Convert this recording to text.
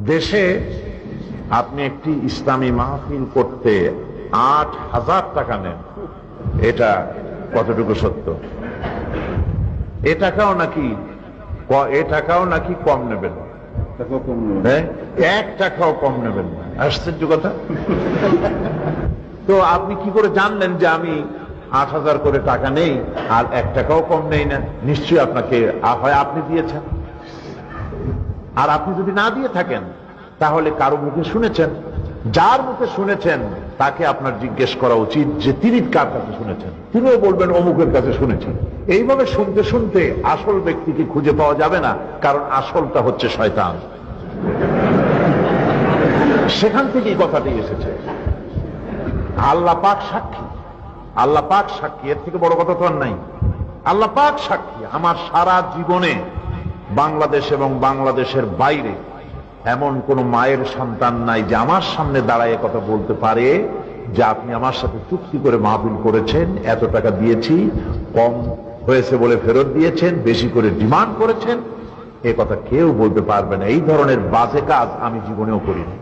দেশে আপনি একটি ইসলামী মাহফিল করতে ৮,০০০ টাকা নেন, এটা কতটুকু সত্য? এ টাকাও নাকি কম নেবেন, ১ টাকাও কম নেবেন না। আশ্চর্য কথা। তো আপনি কি করে জানলেন যে আমি ৮,০০০ করে টাকা নেই আর ১ টাকাও কম নেই না? নিশ্চয়ই আপনাকে হয় আপনি দিয়েছেন, আর আপনি যদি না দিয়ে থাকেন তাহলে কারো মুখে শুনেছেন। যার মুখে শুনেছেন তাকে আপনার জিজ্ঞেস করা উচিত যে তিনি কার কাছে শুনেছেন। তিনিও বলবেন অমুকের কাছে শুনেছেন। এইভাবে শুনতে শুনতে আসল ব্যক্তিকে খুঁজে পাওয়া যাবে না, কারণ আসলটা হচ্ছে শয়তান। সেখান থেকেই কথাটি এসেছে। আল্লাহ পাক সাক্ষী, আল্লাহ পাক সাক্ষী, এর থেকে বড় কথা তো আর নাই। আল্লাহ পাক সাক্ষী, আমার সারা জীবনে বাংলাদেশ এবং বাংলাদেশের বাইরে এমন কোন মায়ের সন্তান নাই যে আমার সামনে দাঁড়ায় কথা বলতে পারে যে আপনি আমার সাথে চুক্তি করে মাহফিল করেছেন, এত টাকা দিয়েছি, কম হয়েছে বলে ফেরত দিয়েছেন, বেশি করে ডিমান্ড করেছেন। এ কথা কেউ বলতে পারবে না। এই ধরনের বাজে কাজ আমি জীবনেও করিনি।